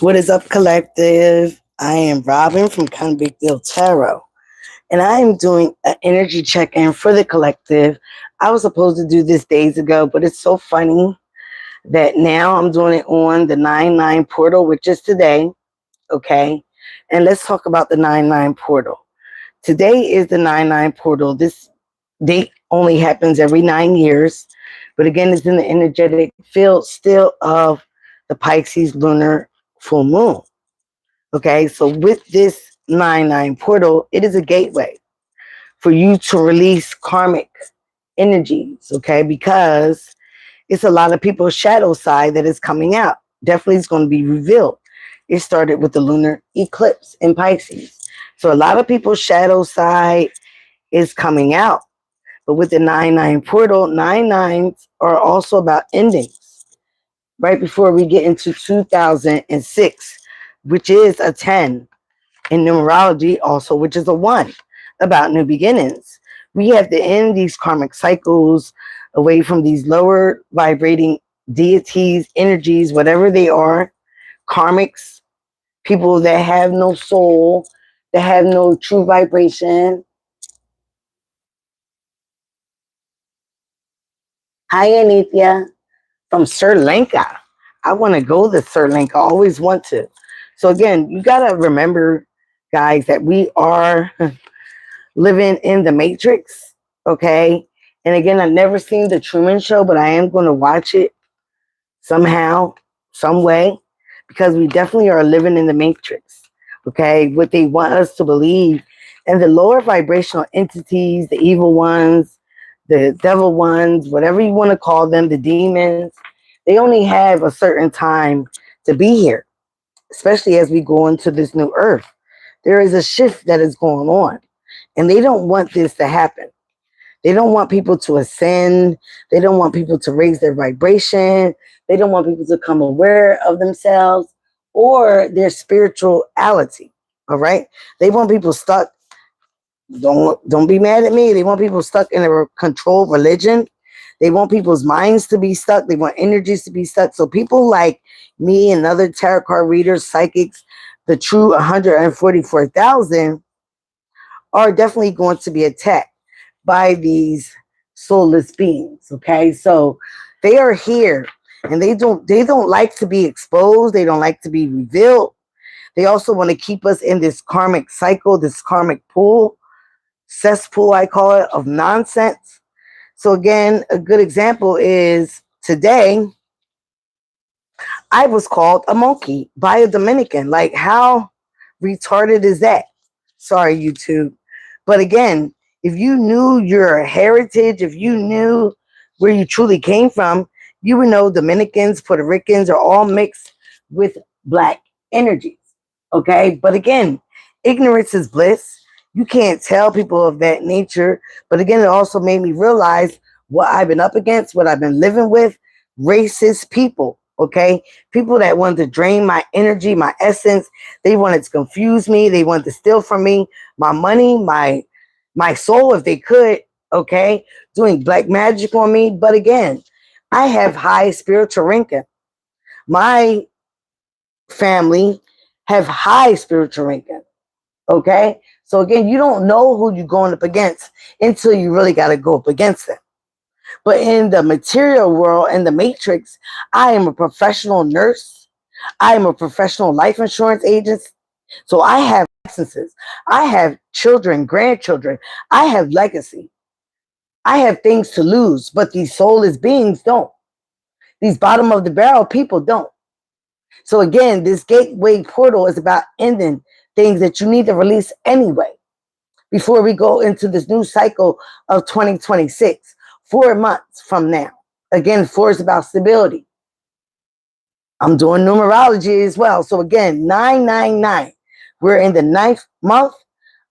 What is up, collective? I am Robin from Kind of Big Deal Tarot, and I am doing an energy check in for the collective. I was supposed to do this days ago, but it's so funny that now I'm doing it on the 9-9 portal, which is today. Okay, and let's talk about the 9-9 portal. Today is the 9-9 portal. This date only happens every 9 years, but again, it's in the energetic field still of the Pisces lunar full moon. Okay, so with this 9-9 portal, it is a gateway for you to release karmic energies, okay, because it's a lot of people's shadow side that is coming out. Definitely is going to be revealed. It started with the lunar eclipse in Pisces. So a lot of people's shadow side is coming out. But with the 9-9 portal, 9-9s are also about endings. Right before we get into 2006, which is a 10 in numerology, also, which is a 1 about new beginnings. We have to end these karmic cycles away from these lower vibrating deities, energies, whatever they are, karmics, people that have no soul, that have no true vibration. Hi, Anithya from Sri Lanka. I want to go to Sri Lanka. I always want to. So again, you got to remember, guys, that we are living in the Matrix, okay? And again, I've never seen the Truman Show, but I am going to watch it somehow, some way, because we definitely are living in the Matrix, okay? What they want us to believe. And the lower vibrational entities, the evil ones, the devil ones, whatever you want to call them, the demons, they only have a certain time to be here, especially as we go into this new earth. There is a shift that is going on, and they don't want this to happen. They don't want people to ascend. They don't want people to raise their vibration. They don't want people to come aware of themselves or their spirituality. All right. They want people stuck. Don't be mad at me. They want people stuck in a controlled religion. They want people's minds to be stuck. They want energies to be stuck. So people like me and other tarot card readers, psychics, the true 144,000 are definitely going to be attacked by these soulless beings. Okay, so they are here, and they don't like to be exposed. They don't like to be revealed. They also want to keep us in this karmic cycle, this karmic pool, cesspool, I call it, of nonsense. So again, a good example is today I was called a monkey by a Dominican. Like, how retarded is that? Sorry, YouTube. But again, if you knew your heritage, if you knew where you truly came from, you would know Dominicans, Puerto Ricans are all mixed with black energies. Okay. But again, ignorance is bliss. You can't tell people of that nature. But again, it also made me realize what I've been up against, what I've been living with, racist people. Okay. People that wanted to drain my energy, my essence. They wanted to confuse me. They wanted to steal from me my money, my soul, if they could, okay, doing black magic on me. But again, I have high spiritual ranking. My family have high spiritual ranking, okay? So again, you don't know who you're going up against until you really got to go up against them. But in the material world, in the matrix, I am a professional nurse. I am a professional life insurance agent. So I have licenses. I have children, grandchildren. I have legacy. I have things to lose, but these soulless beings don't. These bottom of the barrel people don't. So again, this gateway portal is about ending things that you need to release anyway before we go into this new cycle of 2026, 4 months from now. Again, 4 is about stability. I'm doing numerology as well. So again, 999. We're in the 9th month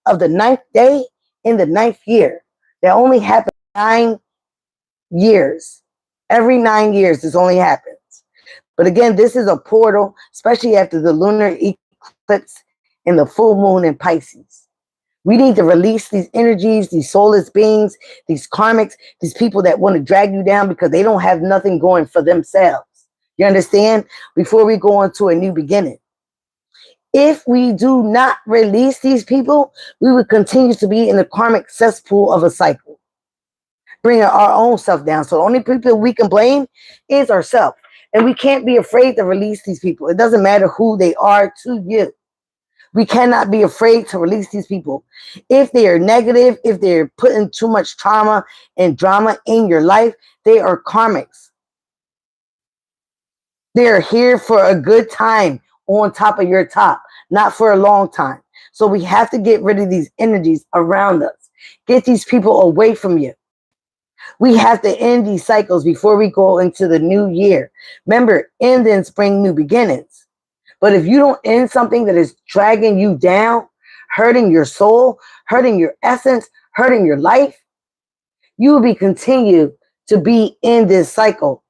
of the 9th day in the 9th year. That only happens 9 years. Every 9 years, this only happens. But again, this is a portal, especially after the lunar eclipse and the full moon in Pisces. We need to release these energies, these soulless beings, these karmics, these people that want to drag you down because they don't have nothing going for themselves. You understand? Before we go on to a new beginning. If we do not release these people, we will continue to be in the karmic cesspool of a cycle, bringing our own self down. So the only people we can blame is ourselves. And we can't be afraid to release these people. It doesn't matter who they are to you. We cannot be afraid to release these people. If they are negative, if they're putting too much trauma and drama in your life, they are karmics. They are here for a good time on top of your top, not for a long time. So we have to get rid of these energies around us. Get these people away from you. We have to end these cycles before we go into the new year. Remember, end and spring new beginnings. But if you don't end something that is dragging you down, hurting your soul, hurting your essence, hurting your life, you will be continue to be in this cycle.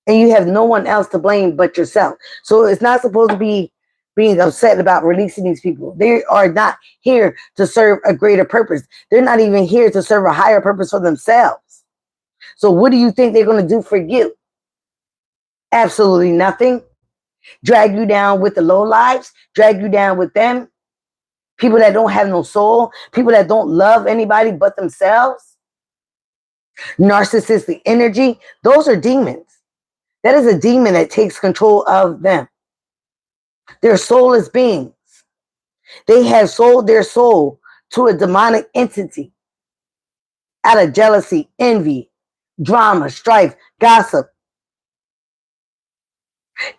And you have no one else to blame but yourself. So it's not supposed to be being upset about releasing these people. They are not here to serve a greater purpose. They're not even here to serve a higher purpose for themselves. So what do you think they're going to do for you? Absolutely nothing. Drag you down with the low lives, drag you down with them. People that don't have no soul, people that don't love anybody but themselves. Narcissistic energy, those are demons. That is a demon that takes control of them. They're soulless beings. They have sold their soul to a demonic entity out of jealousy, envy, drama, strife, gossip.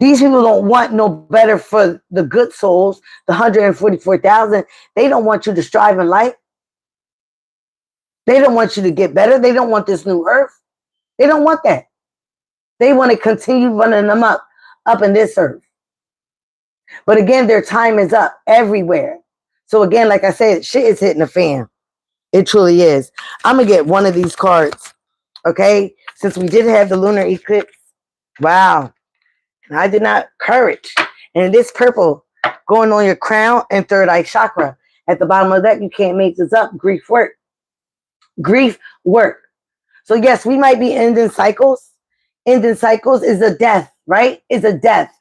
These people don't want no better for the good souls, the 144,000. They don't want you to strive in life. They don't want you to get better. They don't want this new earth. They don't want that. They want to continue running them up in this earth. But again, their time is up everywhere. So again, like I said, shit is hitting the fan. It truly is. I'm going to get one of these cards. Okay? Since we did have the lunar eclipse. Wow. And I did not courage. And this purple going on your crown and third eye chakra. At the bottom of that, you can't make this up. Grief work. Grief work. So yes, we might be ending cycles. Ending cycles is a death, right? It's a death.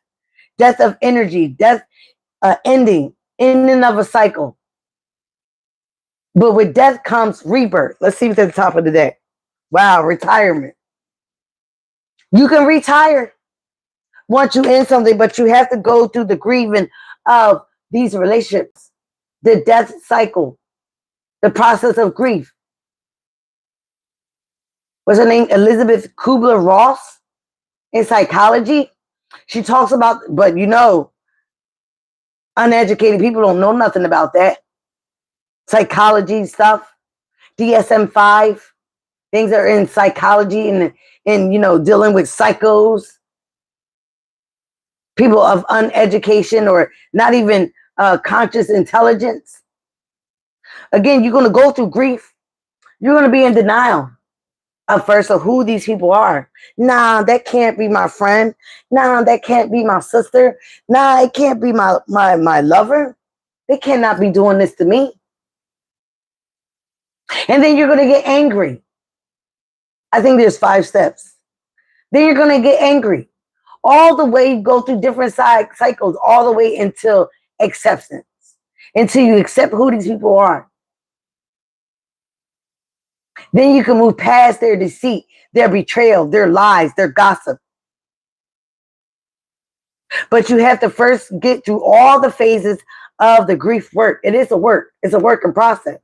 Death of energy. Death, ending of a cycle. But with death comes rebirth. Let's see what's at the top of the deck. Wow, retirement. You can retire once you end something, but you have to go through the grieving of these relationships, the death cycle, the process of grief. What's her name? Elizabeth Kubler-Ross in psychology. She talks about, but you know, uneducated people don't know nothing about that. Psychology stuff, DSM-5, things that are in psychology and you know, dealing with psychos. People of uneducation or not even conscious intelligence. Again, you're going to go through grief. You're going to be in denial at first of who these people are. Nah, that can't be my friend. Nah, that can't be my sister. Nah, it can't be my lover. They cannot be doing this to me. And then you're going to get angry. I think there's 5 steps. Then you're going to get angry. All the way, go through different cycles, all the way until acceptance. Until you accept who these people are. Then you can move past their deceit, their betrayal, their lies, their gossip. But you have to first get through all the phases of the grief work. It is a work. It's a work in process.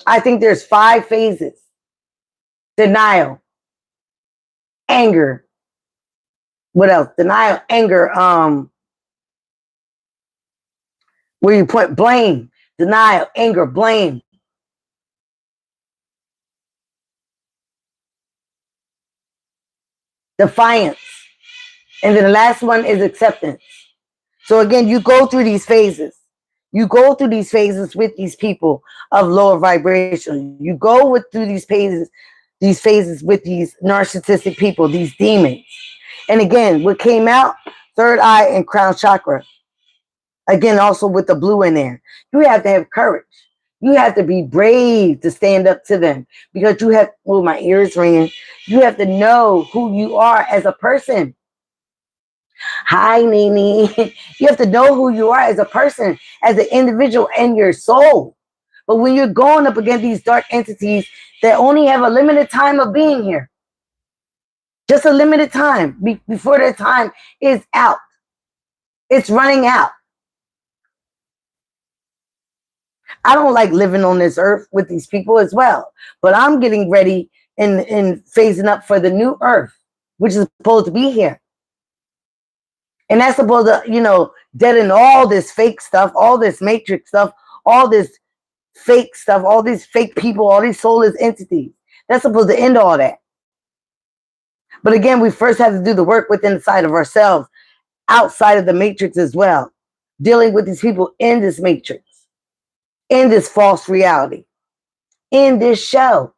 I think there's 5 phases. Denial. Anger. What else? Denial, anger, where you put blame, denial, anger, blame. Defiance. And then the last one is acceptance. So again, you go through these phases. You go through these phases with these people of lower vibration. You go through these phases with these narcissistic people, these demons. And again, what came out, third eye and crown chakra. Again, also with the blue in there. You have to have courage. You have to be brave to stand up to them. Because you have, oh, my ears ringing. You have to know who you are as a person. Hi, Nene. You have to know who you are as a person, as an individual, and your soul. But when you're going up against these dark entities that only have a limited time of being here, just a limited time before their time is out, it's running out. I don't like living on this earth with these people as well, but I'm getting ready and phasing up for the new earth, which is supposed to be here. And that's supposed to, deaden all this fake stuff, all this matrix stuff, all this fake stuff, all these fake people, all these soulless entities. That's supposed to end all that. But again, we first have to do the work within the side of ourselves, outside of the matrix as well, dealing with these people in this matrix, in this false reality, in this show.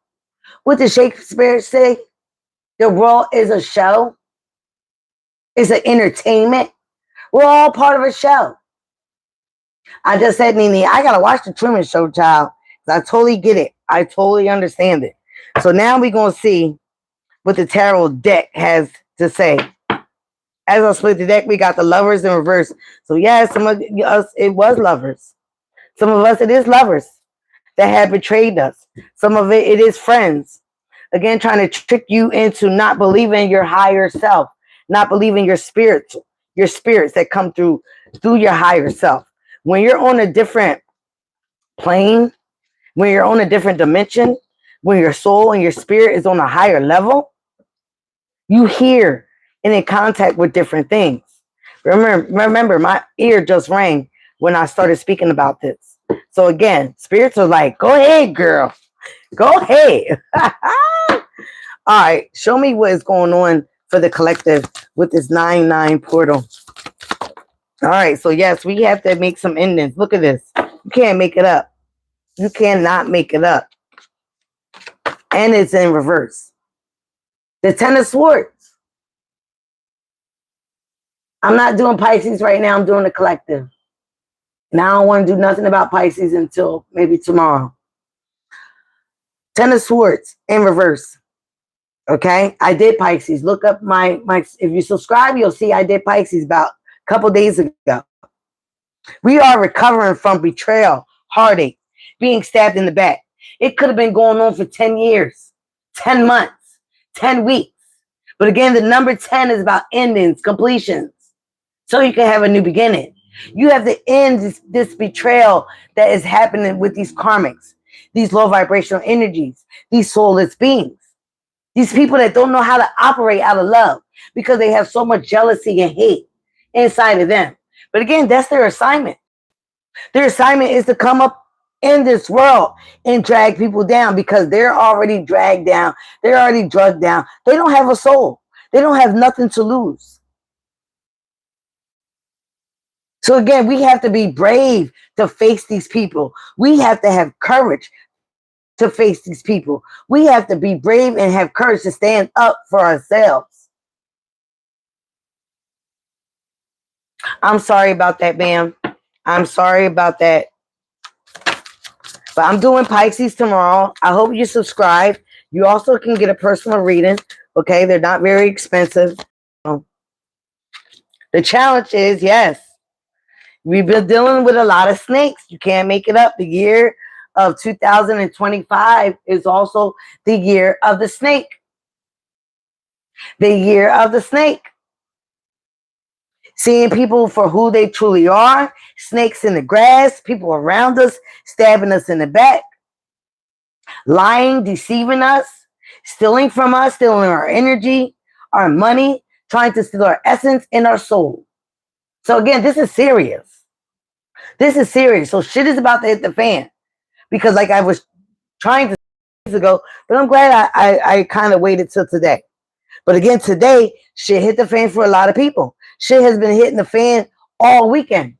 What did Shakespeare say? The world is a show. It's an entertainment. We're all part of a show. I just said, Nene, I gotta watch the Truman Show, child. I totally get it. I totally understand it. So now we're gonna see what the tarot deck has to say. As I split the deck, we got the Lovers in reverse. So yeah, some of us, it was lovers. Some of us, it is lovers that have betrayed us. Some of it is friends. Again, trying to trick you into not believing your higher self, not believing your spirits that come through your higher self. When you're on a different plane, when you're on a different dimension, when your soul and your spirit is on a higher level, you hear and in contact with different things. Remember, my ear just rang when I started speaking about this. So again, spirits are like, go ahead, girl. Go ahead. All right, show me what is going on for the collective with this 9-9 portal. All right, so yes, we have to make some endings. Look at this. You can't make it up. You cannot make it up. And it's in reverse. The Ten of Swords. I'm not doing Pisces right now. I'm doing the collective. Now I don't want to do nothing about Pisces until maybe tomorrow. Ten of Swords in reverse. Okay, I did Pisces. Look up my. If you subscribe, you'll see I did Pisces about a couple days ago. We are recovering from betrayal, heartache, being stabbed in the back. It could have been going on for 10 years, 10 months, 10 weeks. But again, the number 10 is about endings, completions, so you can have a new beginning. You have to end this betrayal that is happening with these karmics, these low vibrational energies, these soulless beings. These people that don't know how to operate out of love because they have so much jealousy and hate inside of them. But again, that's their assignment. Their assignment is to come up in this world and drag people down because they're already dragged down. They're already drugged down. They don't have a soul. They don't have nothing to lose. So again, we have to be brave to face these people. We have to have courage to face these people. We have to be brave and have courage to stand up for ourselves. I'm sorry about that, ma'am. I'm sorry about that. But I'm doing Pisces tomorrow. I hope you subscribe. You also can get a personal reading. Okay, they're not very expensive. The challenge is, yes, we've been dealing with a lot of snakes. You can't make it up. The year of 2025 is also the year of the snake. The year of the snake. Seeing people for who they truly are. Snakes in the grass. People around us stabbing us in the back. Lying, deceiving us. Stealing from us. Stealing our energy, our money. Trying to steal our essence and our soul. So again, this is serious. This is serious. So shit is about to hit the fan. Because like I was trying to say ago, but I'm glad I kind of waited till today. But again, today, shit hit the fan for a lot of people. Shit has been hitting the fan all weekend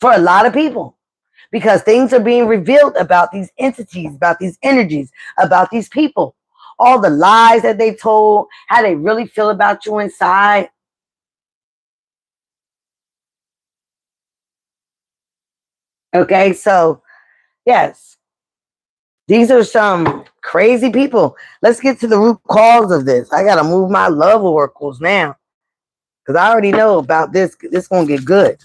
for a lot of people. Because things are being revealed about these entities, about these energies, about these people. All the lies that they told, how they really feel about you inside. Okay, so yes, these are some crazy people. Let's get to the root cause of this. I got to move my love oracles now. because I already know about this. This gonna get good.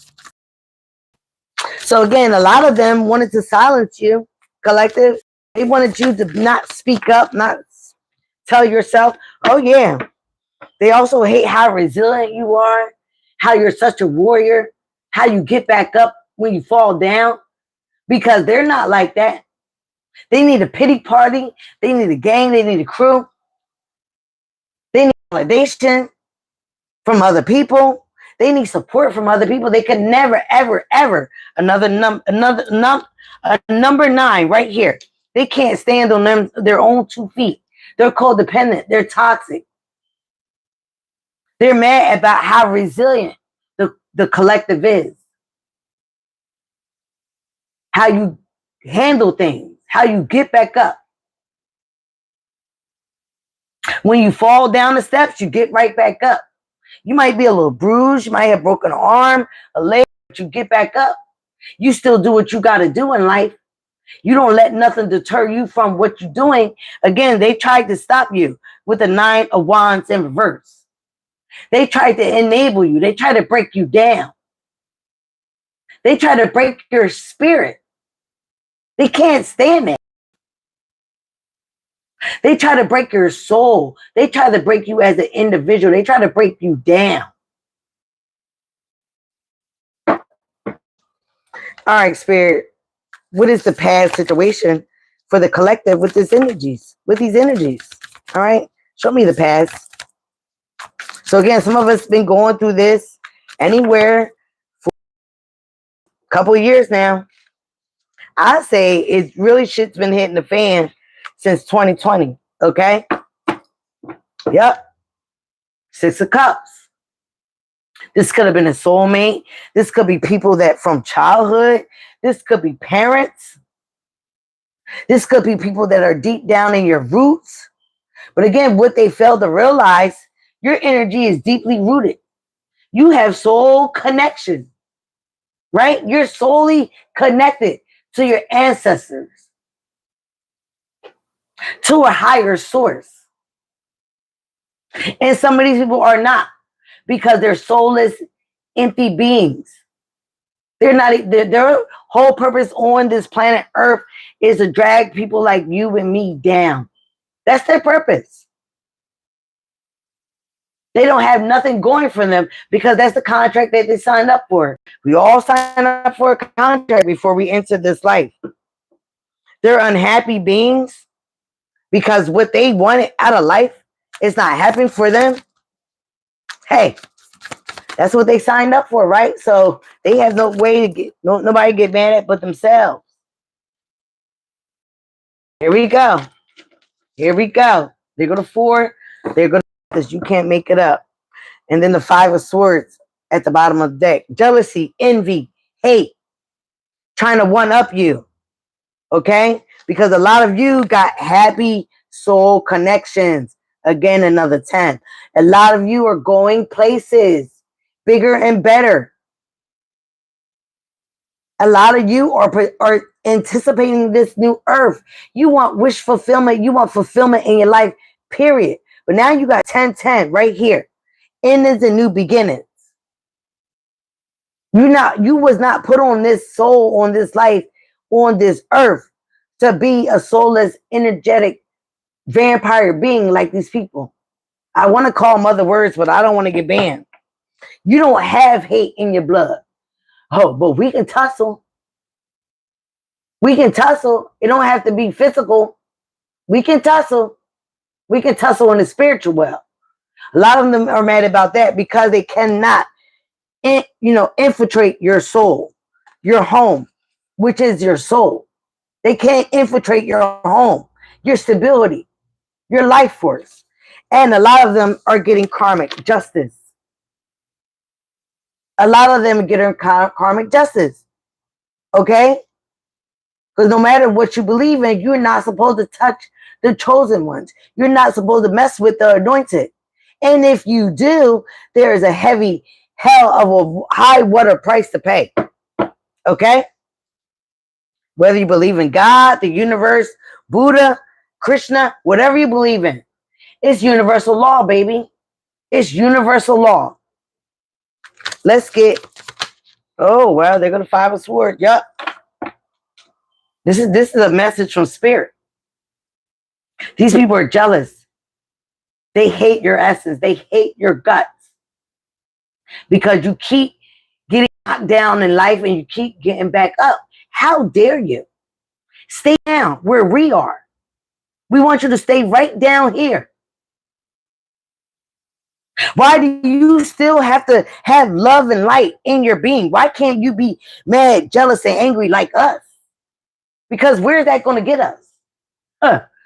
So again, a lot of them wanted to silence you, collective. They wanted you to not speak up, not tell yourself. Oh yeah. They also hate how resilient you are, how you're such a warrior, how you get back up when you fall down, because they're not like that. They need a pity party. They need a gang. They need a crew. They need validation from other people. They need support from other people. They could never, ever, ever another number 9 right here. They can't stand on their own 2 feet. They're codependent. They're toxic. They're mad about how resilient the collective is. How you handle things. How you get back up. When you fall down the steps, you get right back up. You might be a little bruised. You might have broken an arm, a leg, but you get back up. You still do what you got to do in life. You don't let nothing deter you from what you're doing. Again, they tried to stop you with the 9 of Wands in reverse. They tried to enable you. They tried to break you down. They try to break your spirit. They can't stand it. They try to break your soul. They try to break you as an individual. They try to break you down. All right, Spirit. What is the past situation for the collective with these energies? All right. Show me the past. So again, some of us been going through this anywhere for a couple of years now. I say it really shit's been hitting the fan since 2020. Okay. Yep. 6 of Cups. This could have been a soulmate. This could be people that from childhood. This could be parents. This could be people that are deep down in your roots. But again, what they fail to realize, your energy is deeply rooted. You have soul connection, right? You're solely connected to your ancestors, to a higher source. And some of these people are not, because they're soulless, empty beings. They're not. Their whole purpose on this planet Earth is to drag people like you and me down. That's their purpose. They don't have nothing going for them because that's the contract that they signed up for. We all sign up for a contract before we enter this life. They're unhappy beings because what they wanted out of life is not happening for them. Hey, that's what they signed up for, right? So they have no way to get nobody get mad at but themselves. Here we go. Here we go. They go to 4. They're going to, because you can't make it up. And then the 5 of Swords at the bottom of the deck. Jealousy, envy, hate, trying to one up you. Okay? Because a lot of you got happy soul connections. Again, another 10. A lot of you are going places bigger and better. A lot of you are anticipating this new earth. You want wish fulfillment. You want fulfillment in your life, period. But now you got 10-10 right here. Endings and new beginnings. You was not put on this soul, on this life, on this earth to be a soulless, energetic vampire being like these people. I want to call them other words, but I don't want to get banned. You don't have hate in your blood. Oh, but we can tussle. We can tussle. It don't have to be physical. We can tussle. We can tussle in the spiritual world. A lot of them are mad about that because they cannot, infiltrate your soul, your home, which is your soul. They can't infiltrate your home, your stability, your life force. And a lot of them are getting karmic justice. A lot of them are getting karmic justice. Okay? Because no matter what you believe in, you're not supposed to touch the chosen ones. You're not supposed to mess with the anointed. And if you do, there is a heavy hell of a high water price to pay. Okay? Whether you believe in God, the universe, Buddha, Krishna, whatever you believe in. It's universal law, baby. It's universal law. Let's get, oh, well, they're going to Five of Swords. Yup. This is a message from Spirit. These people are jealous. They hate your essence. They hate your guts. Because you keep getting knocked down in life and you keep getting back up. How dare you? Stay down where we are. We want you to stay right down here. Why do you still have to have love and light in your being? Why can't you be mad, jealous, and angry like us? Because where's that going to get us?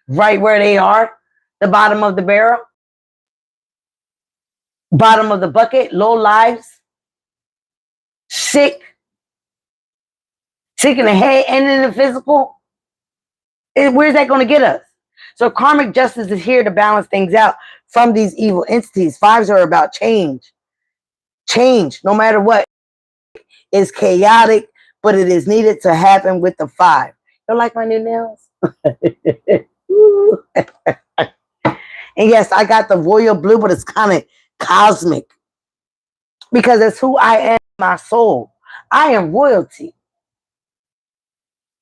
Right where they are, the bottom of the barrel, bottom of the bucket, low lives, sick in the head and in the physical. Where's that going to get us? So karmic justice is here to balance things out from these evil entities. Fives are about change. Change, no matter what, is chaotic, but it is needed to happen with the five. You like my new nails? And yes, I got the royal blue, but it's kind of cosmic. Because it's who I am, my soul. I am royalty.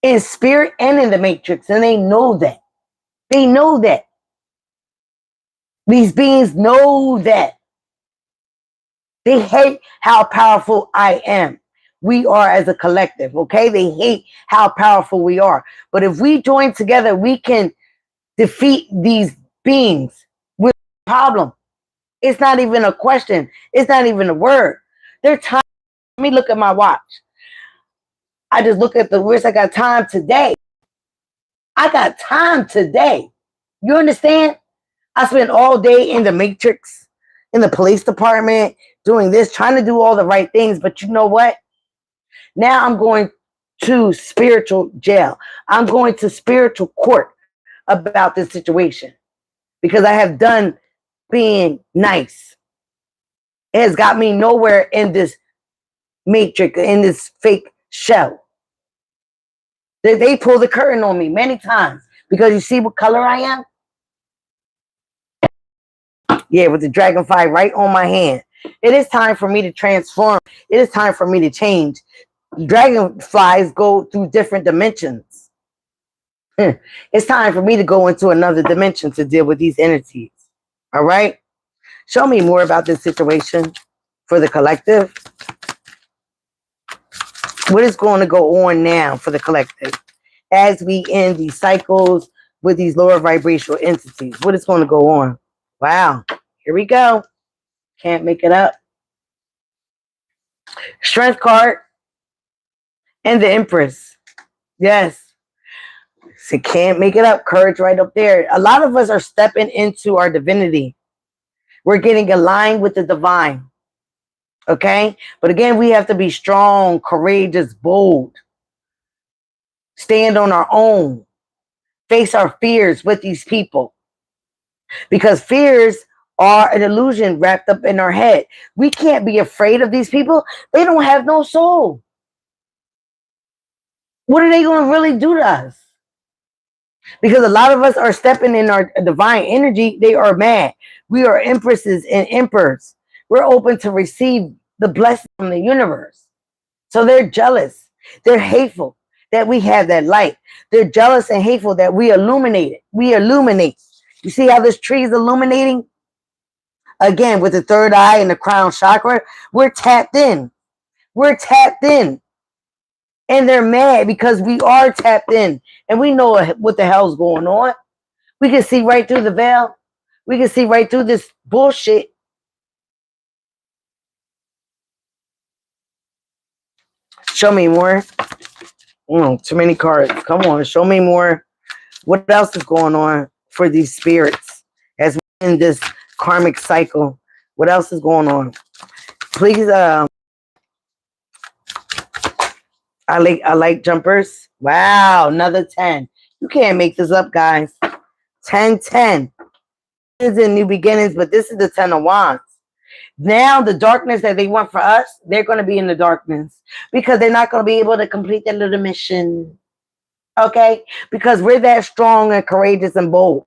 In spirit and in the matrix. And they know that. They know that. These beings know that. They hate how powerful I am. We are as a collective, okay? They hate how powerful we are. But if we join together, we can defeat these beings with a problem. It's not even a question. It's not even a word. They're time. Let me look at my watch. I just look at the words. I got time today. I got time today. You understand? I spent all day in the matrix, in the police department, doing this, trying to do all the right things. But you know what? Now I'm going to spiritual jail. I'm going to spiritual court about this situation because I have done being nice. It has got me nowhere in this matrix, in this fake shell. They pull the curtain on me many times because you see what color I am? Yeah, with the dragonfly right on my hand. It is time for me to transform. It is time for me to change. Dragonflies go through different dimensions. It's time for me to go into another dimension to deal with these entities. All right? Show me more about this situation for the collective. What is going to go on now for the collective as we end these cycles with these lower vibrational entities? What is going to go on? Wow. Here we go. Can't make it up. Strength card and the Empress. Yes. So can't make it up. Courage right up there. A lot of us are stepping into our divinity. We're getting aligned with the divine. Okay? But again, we have to be strong, courageous, bold. Stand on our own. Face our fears with these people. Because fears are an illusion wrapped up in our head. We can't be afraid of these people. They don't have no soul. What are they going to really do to us? Because a lot of us are stepping in our divine energy. They are mad. We are empresses and emperors. We're open to receive the blessing from the universe. So they're jealous. They're hateful that we have that light. They're jealous and hateful that we illuminate it. We illuminate. You see how this tree is illuminating? Again, with the third eye and the crown chakra, we're tapped in. We're tapped in. And they're mad because we are tapped in. And we know what the hell's going on. We can see right through the veil. We can see right through this bullshit. Show me more. Too many cards. Come on, show me more. What else is going on for these spirits as we in this karmic cycle? What else is going on? Please, I like jumpers. Wow, another 10. You can't make this up, guys. 10, 10. This is in new beginnings, but this is the 10 of Wands. Now, the darkness that they want for us, they're going to be in the darkness because they're not going to be able to complete their little mission. Okay? Because we're that strong and courageous and bold.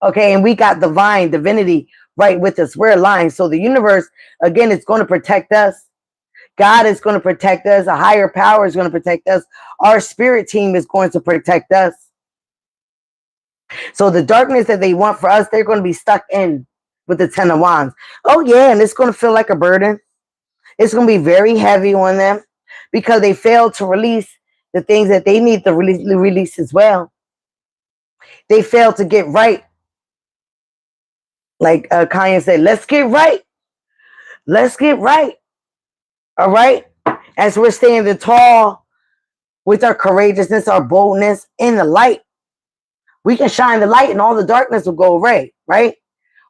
Okay? And we got divine, divinity right with us. We're aligned. So the universe, again, it's going to protect us. God is going to protect us. A higher power is going to protect us. Our spirit team is going to protect us. So the darkness that they want for us, they're going to be stuck in with the 10 of Wands. Oh, yeah, and it's going to feel like a burden. It's going to be very heavy on them because they failed to release the things that they need to release as well. They failed to get right. Like Kanye said, let's get right. Let's get right. All right? As we're standing tall with our courageousness, our boldness in the light, we can shine the light and all the darkness will go away, right?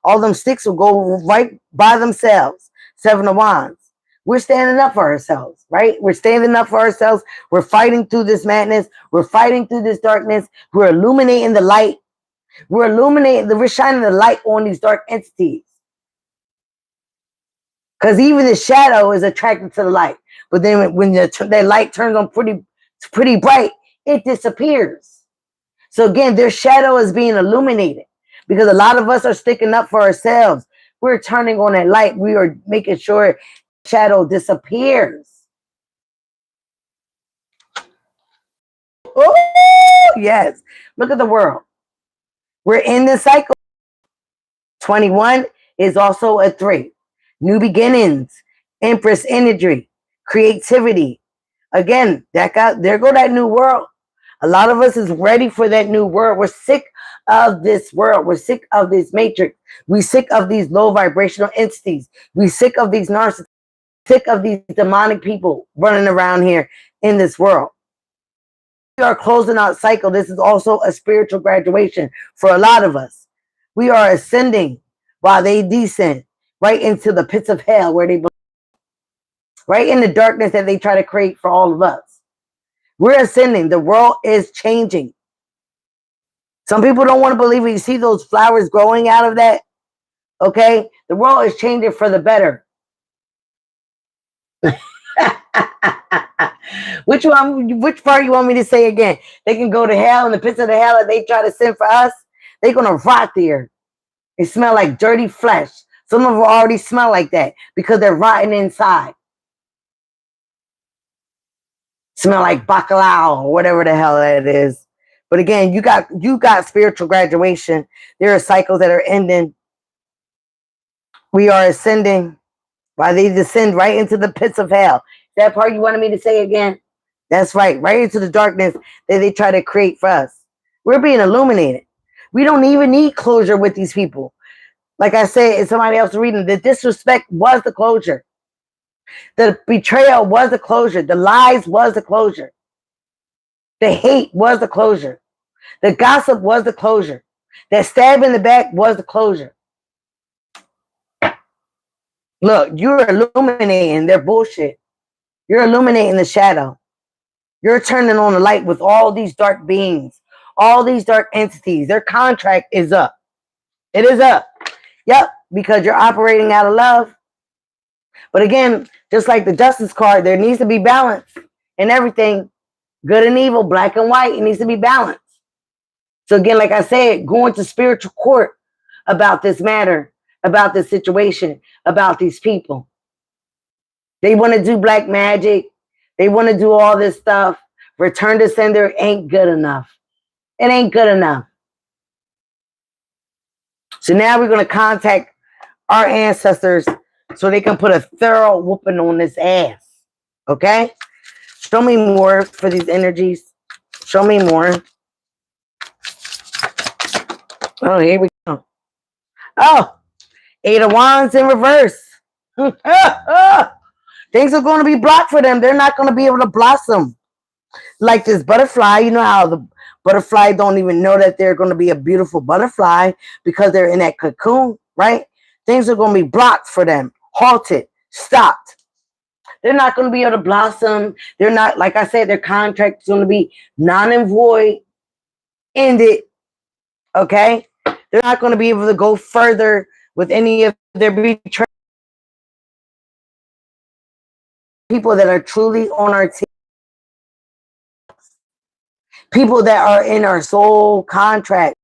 All them sticks will go right by themselves. 7 of Wands. We're standing up for ourselves, right? We're standing up for ourselves. We're fighting through this madness. We're fighting through this darkness. We're illuminating the light. We're shining the light on these dark entities. Because even the shadow is attracted to the light. But then when that light turns on pretty bright, it disappears. So again, their shadow is being illuminated. Because a lot of us are sticking up for ourselves. We're turning on that light. We are making sure shadow disappears. Oh, yes. Look at the world. We're in the cycle. 21 is also a 3. New beginnings, Empress energy, creativity. Again, there go that new world. A lot of us is ready for that new world. We're sick of this world. We're sick of this matrix. We're sick of these low vibrational entities. We're sick of these narcissists. Sick of these demonic people running around here in this world. We are closing out cycle. This is also a spiritual graduation for a lot of us. We are ascending while they descend right into the pits of hell where they belong. Right in the darkness that they try to create for all of us. We're ascending. The world is changing. Some people don't want to believe it. You see those flowers growing out of that? Okay? The world is changing for the better. Which part you want me to say again? They can go to hell in the pits of the hell that they try to send for us. They're going to rot there. They smell like dirty flesh. Some of them already smell like that because they're rotting inside. Smell like bacalao or whatever the hell that is. But again, you got spiritual graduation. There are cycles that are ending. We are ascending while they descend right into the pits of hell. That part you wanted me to say again? That's right. Right into the darkness that they try to create for us. We're being illuminated. We don't even need closure with these people. Like I said, it's somebody else reading. The disrespect was the closure. The betrayal was the closure. The lies was the closure. The hate was the closure. The gossip was the closure. That stab in the back was the closure. Look, you're illuminating their bullshit. You're illuminating the shadow. You're turning on the light with all these dark beings, all these dark entities. Their contract is up. It is up. Yep, because you're operating out of love. But again, just like the justice card, there needs to be balance in everything. Good and evil, black and white, it needs to be balanced. So again, like I said, going to spiritual court about this matter, about this situation, about these people. They want to do black magic. They want to do all this stuff. Return to sender ain't good enough. It ain't good enough. So now we're going to contact our ancestors so they can put a thorough whooping on this ass. Okay? Show me more for these energies. Show me more. Oh, here we go. Oh, 8 of Wands in reverse. Things are going to be blocked for them. They're not going to be able to blossom. Like this butterfly, you know how the butterfly don't even know that they're going to be a beautiful butterfly because they're in that cocoon, right? Things are going to be blocked for them, halted, stopped. They're not going to be able to blossom. They're not, like I said, their contract is going to be non and void, ended, okay? They're not going to be able to go further with any of their betrayal. People that are truly on our team. People that are in our soul contract.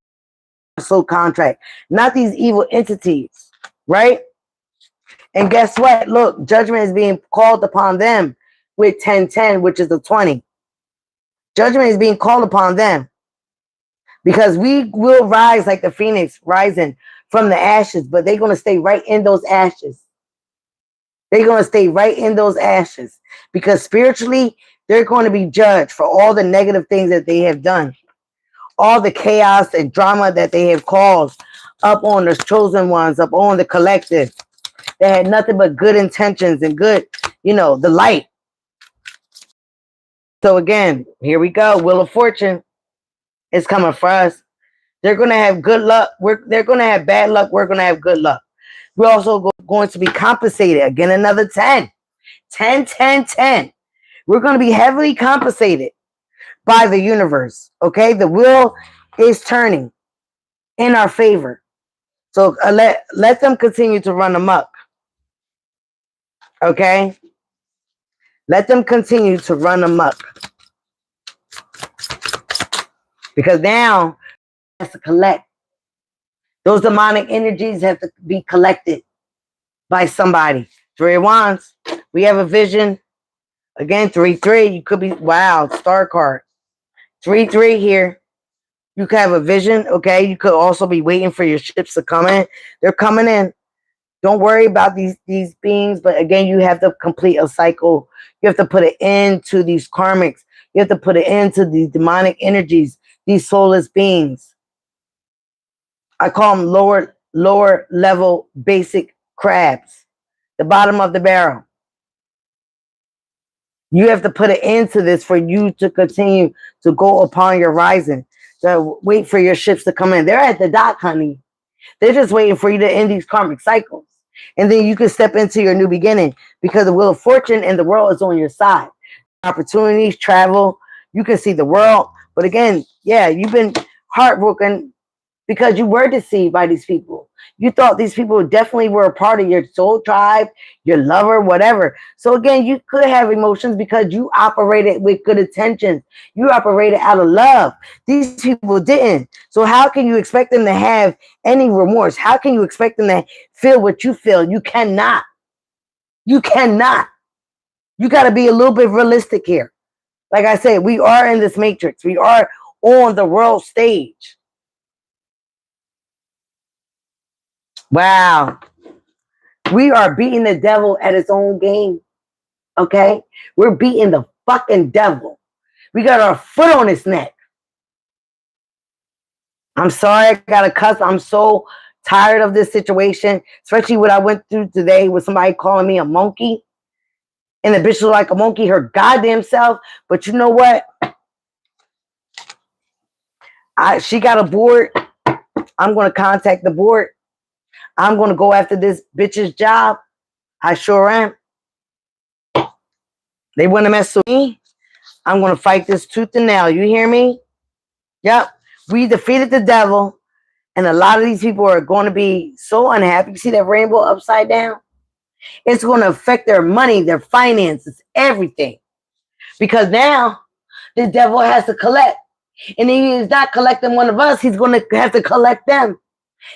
Not these evil entities. right? And guess what? Look, judgment is being called upon them with 1010, which is the 20. Judgment is being called upon them because we will rise like the phoenix rising from the ashes, but they're going to stay right in those ashes. They're going to stay right in those ashes because spiritually, they're going to be judged for all the negative things that they have done, all the chaos and drama that they have caused up on the chosen ones, up on the collective. They had nothing but good intentions and good, the light. So again, here we go. Wheel of Fortune is coming for us. They're going to have good luck. They're going to have bad luck. We're going to have good luck. We're also going to be compensated. Again, another 10. 10, 10, 10. We're going to be heavily compensated by the universe. Okay? The wheel is turning in our favor. So let them continue to run amok. Okay? Let them continue to run amok. Because now it has to collect. Those demonic energies have to be collected by somebody. 3 of Wands. We have a vision. Again, 3-3. You could be, wow, star card. 3-3 here. You could have a vision, okay? You could also be waiting for your ships to come in. They're coming in. Don't worry about these beings, but again, you have to complete a cycle. You have to put an end to these karmics. You have to put an end to these demonic energies, these soulless beings. I call them lower level basic crabs, the bottom of the barrel. You have to put an end to this for you to continue to go upon your rising. So wait for your ships to come in. They're at the dock, honey. They're just waiting for you to end these karmic cycles. And then you can step into your new beginning because the Wheel of Fortune and the world is on your side. Opportunities, travel, you can see the world. But again, yeah, you've been heartbroken because you were deceived by these people. You thought these people definitely were a part of your soul tribe, your lover, whatever. So again, you could have emotions because you operated with good intentions. You operated out of love. These people didn't. So how can you expect them to have any remorse? How can you expect them to feel what you feel? You cannot. You cannot. You got to be a little bit realistic here. Like I said, we are in this matrix. We are on the world stage. Wow. We are beating the devil at his own game. Okay? We're beating the fucking devil. We got our foot on his neck. I'm sorry I got to cuss. I'm so tired of this situation, especially what I went through today with somebody calling me a monkey. And the bitch looked like a monkey, her goddamn self. But you know what? She got a board. I'm going to contact the board. I'm going to go after this bitch's job. I sure am. They want to mess with me. I'm going to fight this tooth and nail. You hear me? Yep. We defeated the devil. And a lot of these people are going to be so unhappy. You see that rainbow upside down? It's going to affect their money, their finances, everything. Because now the devil has to collect. And he is not collecting one of us. He's going to have to collect them.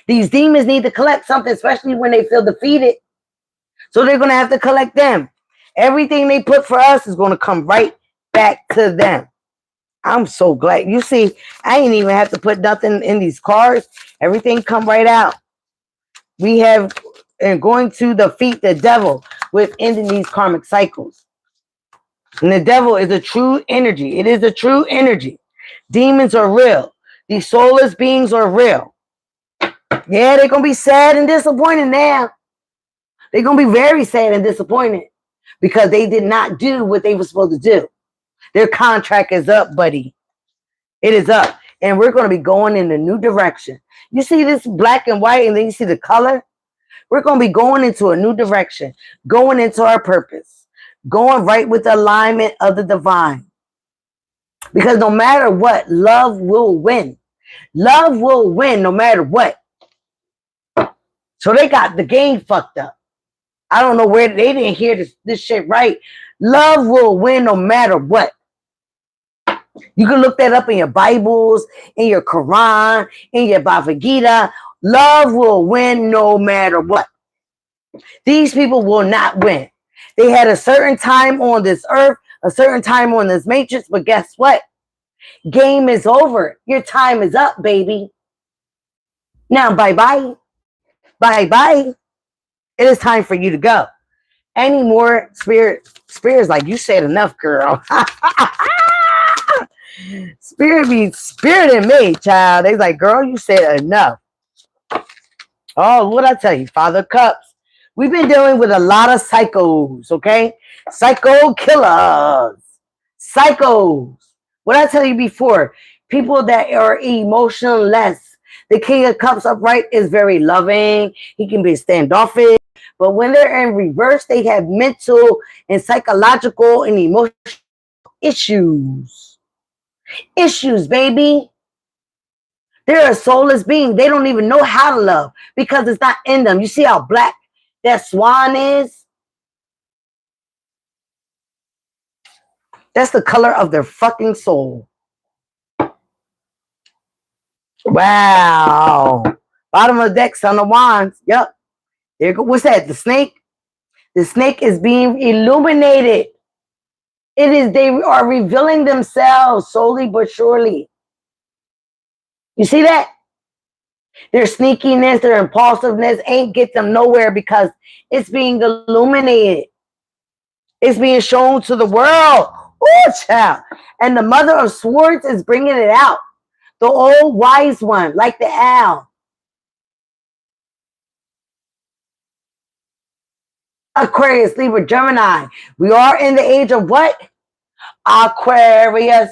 These demons need to collect something, especially when they feel defeated. So they're going to have to collect them. Everything they put for us is going to come right back to them. I'm so glad. You see, I ain't even have to put nothing in these cards. Everything come right out. We have and going to defeat the devil with ending these karmic cycles. And the devil is a true energy. It is a true energy. Demons are real. These soulless beings are real. Yeah, they're going to be sad and disappointed now. They're going to be very sad and disappointed because they did not do what they were supposed to do. Their contract is up, buddy. It is up. And we're going to be going in a new direction. You see this black and white and then you see the color? We're going to be going into a new direction, going into our purpose, going right with the alignment of the divine. Because no matter what, love will win. Love will win no matter what. So they got the game fucked up. I don't know where they didn't hear this shit right. Love will win no matter what. You can look that up in your Bibles, in your Quran, in your Bhagavad Gita. Love will win no matter what. These people will not win. They had a certain time on this earth, a certain time on this matrix, but guess what? Game is over. Your time is up, baby. Now, bye-bye. Bye-bye. It is time for you to go. Any more spirits like you said enough, girl. Spirit be spiriting me, child. They like, girl, you said enough. Oh, what I tell you, Father Cups. We've been dealing with a lot of psychos, okay? Psycho killers. Psychos. What I tell you before, people that are emotionless. The King of Cups upright is very loving. He can be standoffish. But when they're in reverse, they have mental and psychological and emotional issues. Issues, baby. They're a soulless being. They don't even know how to love because it's not in them. You see how black that swan is? That's the color of their fucking soul. Wow. Bottom of the deck, Son of Wands. Yep. There you go. What's that? The snake? The snake is being illuminated. It is, they are revealing themselves slowly but surely. You see that? Their sneakiness, their impulsiveness ain't get them nowhere because it's being illuminated. It's being shown to the world. Oh, child. And the Mother of Swords is bringing it out. The old wise one, like the owl. Aquarius, Libra, Gemini. We are in the age of what? Aquarius.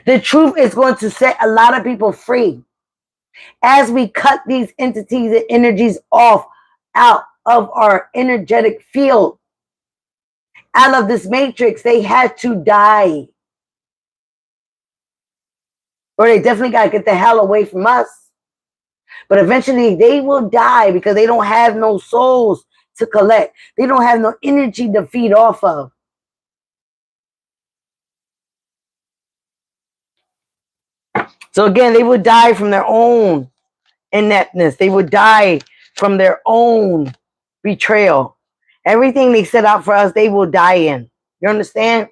The truth is going to set a lot of people free. As we cut these entities and energies off out of our energetic field, out of this matrix, they had to die. Or they definitely got to get the hell away from us. But eventually they will die because they don't have no souls to collect. They don't have no energy to feed off of. So again, they would die from their own ineptness. They would die from their own betrayal. Everything they set out for us, they will die in. You understand?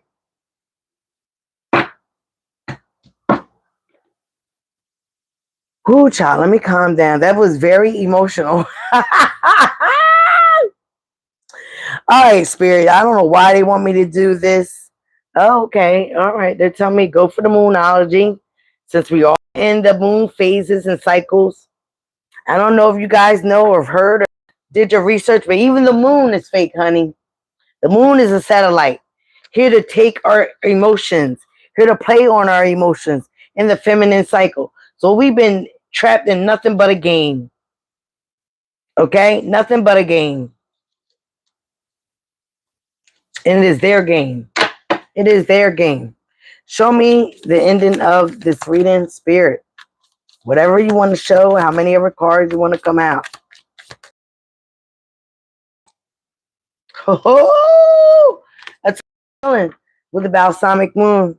Ooh, child, let me calm down. That was very emotional. All right, Spirit. I don't know why they want me to do this. Oh, okay. All right. They're telling me go for the moonology. Since we are in the moon phases and cycles. I don't know if you guys know or have heard or did your research, but even the moon is fake, honey. The moon is a satellite. Here to take our emotions. Here to play on our emotions in the feminine cycle. So we've been trapped in nothing but a game. Okay? Nothing but a game. And it is their game. It is their game. Show me the ending of this reading, Spirit. Whatever you want to show, how many ever cards you want to come out. Oh, that's with the balsamic moon.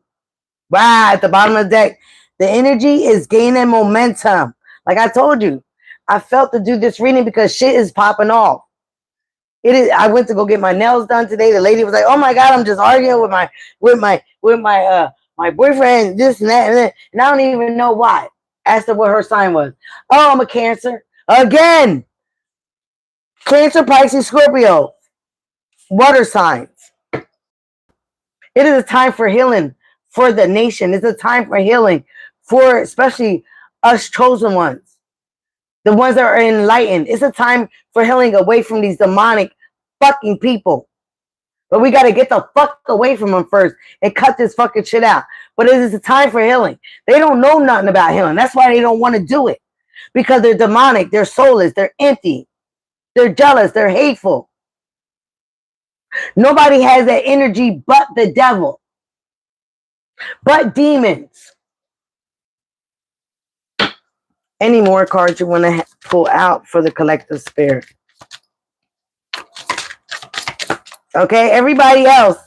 Wow, at the bottom of the deck. The energy is gaining momentum. Like I told you, I felt to do this reading because shit is popping off. It is. I went to go get my nails done today. The lady was like, "Oh my God, I'm just arguing with my boyfriend, this and that, and I don't even know why." Asked her what her sign was. Oh, I'm a Cancer. Again. Cancer, Pisces, Scorpio. Water signs. It is a time for healing for the nation. It's a time for healing for especially us chosen ones. The ones that are enlightened. It's a time for healing away from these demonic fucking people. But we got to get the fuck away from them first and cut this fucking shit out. But it is a time for healing. They don't know nothing about healing. That's why they don't want to do it. Because they're demonic. They're soulless. They're empty. They're jealous. They're hateful. Nobody has that energy but the devil. But demons. Any more cards you want to pull out for the collective spirit? Okay, everybody else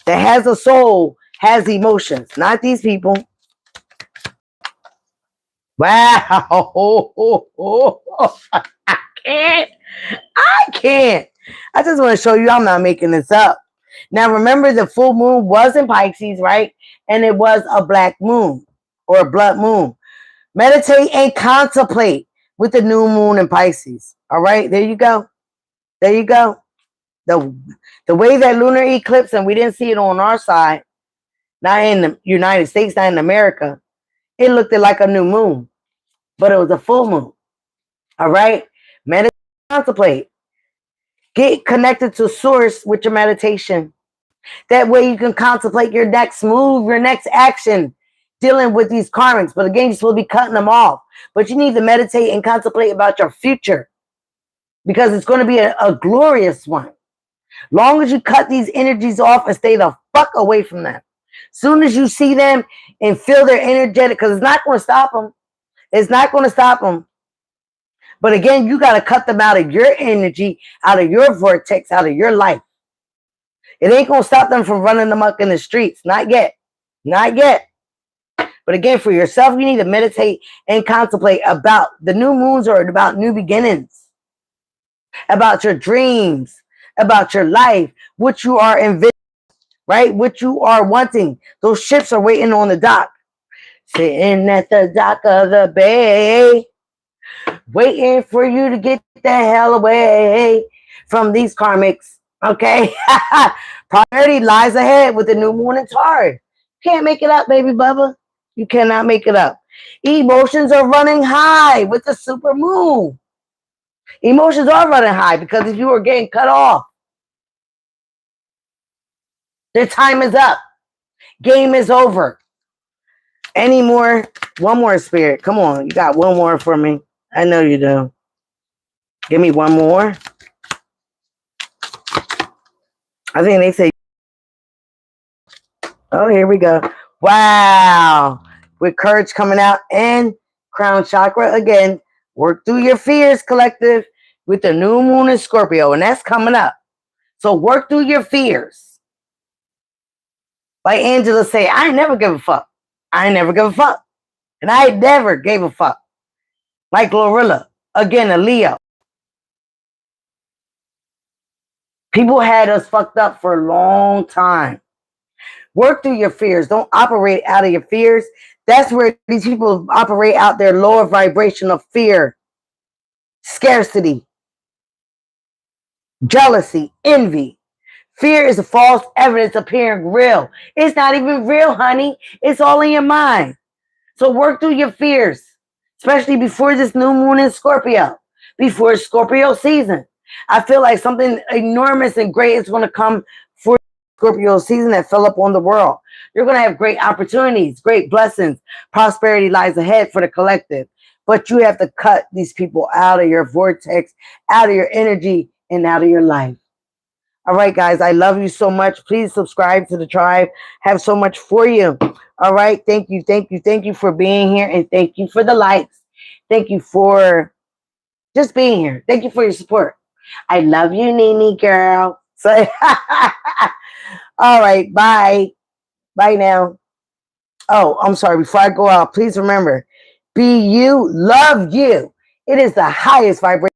that has a soul has emotions, not these people. Wow. I can't. I can't. I just want to show you I'm not making this up. Now, remember, the full moon was in Pisces, right? And it was a black moon or a blood moon. Meditate and contemplate with the new moon in Pisces. All right, there you go. There you go. The way that lunar eclipse, and we didn't see it on our side, not in the United States, not in America, it looked like a new moon, but it was a full moon. All right, meditate, contemplate, get connected to source with your meditation. That way you can contemplate your next move, your next action, dealing with these karmics. But again, you're supposed to be cutting them off. But you need to meditate and contemplate about your future, because it's going to be a glorious one. Long as you cut these energies off and stay the fuck away from them. Soon as you see them and feel their energetic, because it's not going to stop them. It's not going to stop them. But again, you got to cut them out of your energy, out of your vortex, out of your life. It ain't going to stop them from running amok in the streets. Not yet. Not yet. But again, for yourself, you need to meditate and contemplate about the new moons, or about new beginnings, about your dreams, about your life, what you are envisioning, right? What you are wanting. Those ships are waiting on the dock. Sitting at the dock of the bay, waiting for you to get the hell away from these karmics. Okay? Priority lies ahead with the new moon in Taurus. Can't make it up, baby Bubba. You cannot make it up. Emotions are running high with the super moon. Emotions are running high because if you are getting cut off, their time is up. Game is over. Any more? One more, Spirit. Come on. You got one more for me. I know you do. Give me one more. I think they say, oh, here we go. Wow. With courage coming out and crown chakra again. Work through your fears, collective, with the new moon in Scorpio. And that's coming up. So work through your fears. Like Angela say, I never give a fuck. I never give a fuck. And I never gave a fuck. Like Glorilla. Again, a Leo. People had us fucked up for a long time. Work through your fears. Don't operate out of your fears. That's where these people operate out their lower vibration of fear, scarcity, jealousy, envy. Fear is a false evidence appearing real. It's not even real, honey. It's all in your mind. So work through your fears, especially before this new moon in Scorpio, before Scorpio season. I feel like something enormous and great is going to come for Scorpio season that fell up on the world. You're going to have great opportunities, great blessings. Prosperity lies ahead for the collective. But you have to cut these people out of your vortex, out of your energy, and out of your life. All right, guys, I love you so much. Please subscribe to the tribe. Have so much for you. All right, thank you, thank you, thank you for being here, and thank you for the likes. Thank you for just being here. Thank you for your support. I love you, Nene girl. So, all right, bye. Bye now. Oh, I'm sorry. Before I go out, please remember, be you, love you. It is the highest vibration.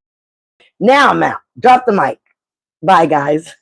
Now I'm out. Drop the mic. Bye, guys.